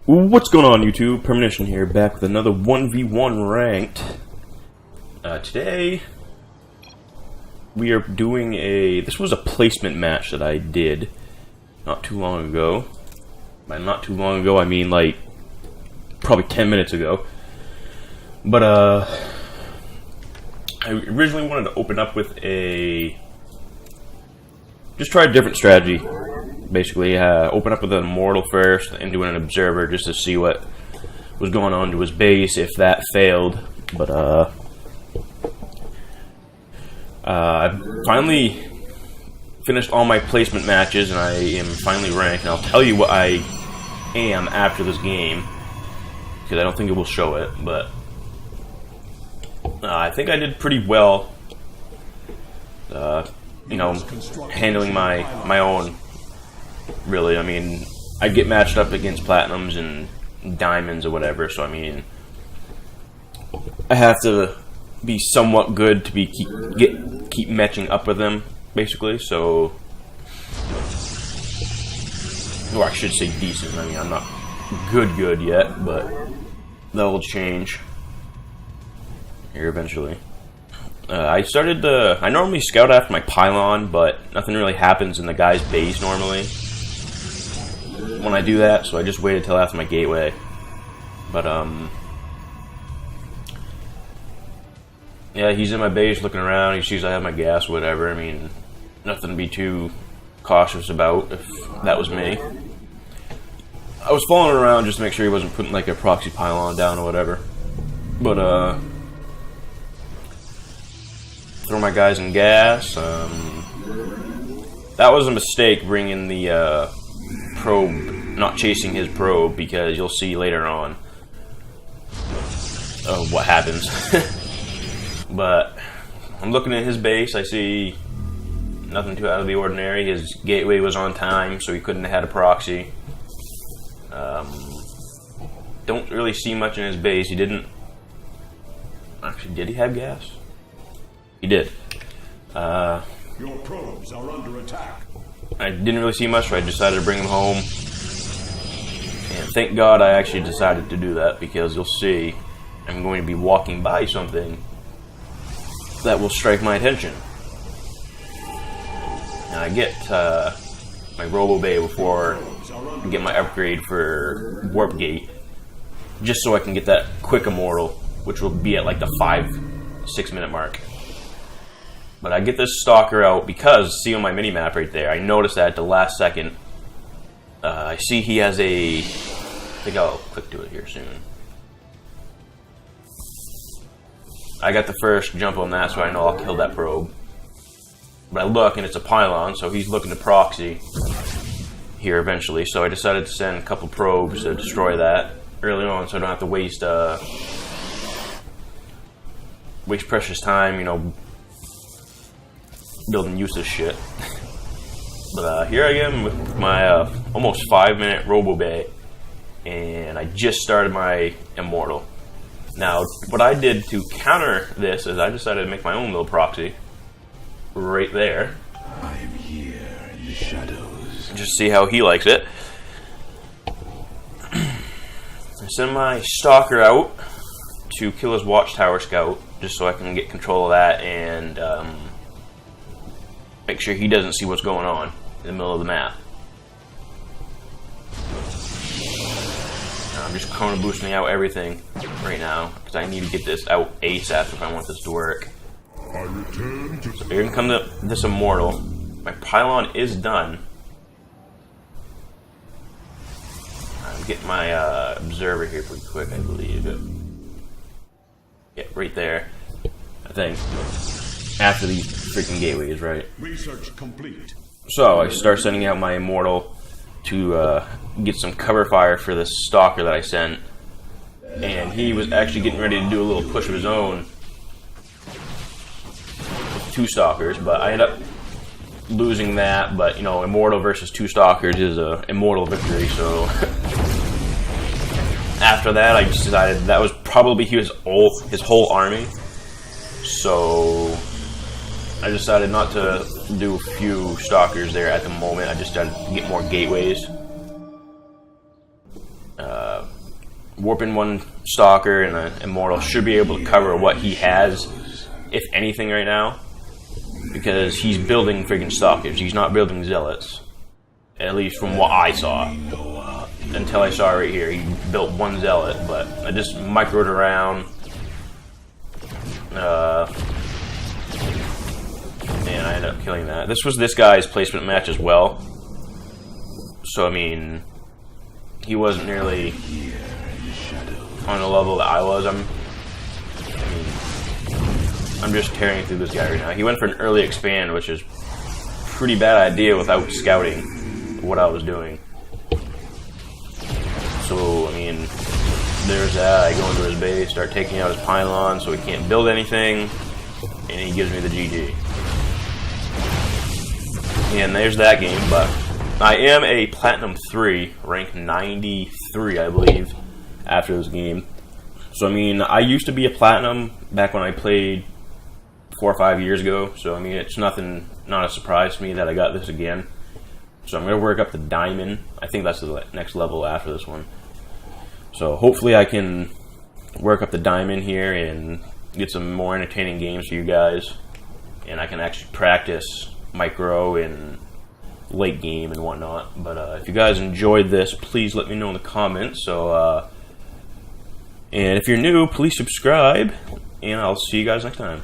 What's going on, YouTube? Premonition here, back with another 1v1 ranked. Today, we are doing this was a placement match that I did not too long ago. By not too long ago, I mean like probably 10 minutes ago. But I originally wanted to open up with just try a different strategy. Basically, open up with an immortal first and do an observer just to see what was going on to his base if that failed. But I finally finished all my placement matches and I am finally ranked. And I'll tell you what I am after this game because I don't think it will show it. But I think I did pretty well. You know, handling my own. Really, I mean, I get matched up against platinums and diamonds or whatever, so I mean, I have to be somewhat good to keep matching up with them, basically. So, or I should say decent. I mean, I'm not good yet, but that will change here eventually. I normally scout after my pylon, but nothing really happens in the guy's base normally when I do that, so I just waited till after my gateway. But yeah, he's in my base looking around. He sees I have my gas, whatever. I mean, nothing to be too cautious about if that was me. I was following around just to make sure he wasn't putting like a proxy pylon down or whatever. But throw my guys in gas. That was a mistake bringing the probe, not chasing his probe, because you'll see later on what happens. But I'm looking at his base. I see nothing too out of the ordinary. His gateway was on time, so he couldn't have had a proxy. Don't really see much in his base. He didn't. Actually, did he have gas? He did. Your probes are under attack. I didn't really see much, so I decided to bring him home. And thank God I actually decided to do that, because you'll see I'm going to be walking by something that will strike my attention. And I get my Robo Bay before I get my upgrade for Warp Gate, just so I can get that quick immortal, which will be at like the 5-6 minute mark. But I get this stalker out because, see on my mini-map right there, I noticed that at the last second. I see he has I think I'll click to it here soon. I got the first jump on that, so I know I'll kill that probe. But I look, and it's a pylon, so he's looking to proxy here eventually. So I decided to send a couple probes to destroy that early on, so I don't have to waste precious time, you know, building useless shit. But here I am with my almost 5-minute Robo Bay, and I just started my immortal. Now, what I did to counter this is I decided to make my own little proxy right there. I am here in the shadows. Just see how he likes it. I send my stalker out to kill his watchtower scout, just so I can get control of that and make sure he doesn't see what's going on in the middle of the map. I'm just chrono boosting out everything right now because I need to get this out ASAP if I want this to work. So here can come this immortal. My pylon is done. I'm getting my observer here pretty quick, I believe. Yeah, right there. I think. After these freaking gateways, right? Research complete. So I start sending out my immortal to get some cover fire for this stalker that I sent, and he was actually getting ready to do a little push of his own with 2 stalkers, but I ended up losing that. But you know, immortal versus 2 stalkers is a immortal victory. So after that, I just decided that was probably his whole army. So I decided not to do a few stalkers there at the moment. I just tried to get more gateways. Warping 1 Stalker and an Immortal should be able to cover what he has, if anything, right now. Because he's building friggin' Stalkers. He's not building Zealots. At least from what I saw. Until I saw right here. He built 1 Zealot, but I just microed around. And I ended up killing that. This was this guy's placement match as well. So, I mean, he wasn't nearly on the level that I was. I'm just tearing through this guy right now. He went for an early expand, which is a pretty bad idea without scouting what I was doing. So, I mean, there's that. I go into his base, start taking out his pylon so he can't build anything, and he gives me the GG. And there's that game, but I am a Platinum 3, rank 93, I believe, after this game. So, I mean, I used to be a Platinum back when I played 4 or 5 years ago, so, I mean, it's not a surprise to me that I got this again. So I'm going to work up to Diamond. I think that's the next level after this one. So hopefully I can work up the Diamond here and get some more entertaining games for you guys. And I can actually practice micro and late game and whatnot. But if you guys enjoyed this, please let me know in the comments. So, and if you're new, please subscribe. And I'll see you guys next time.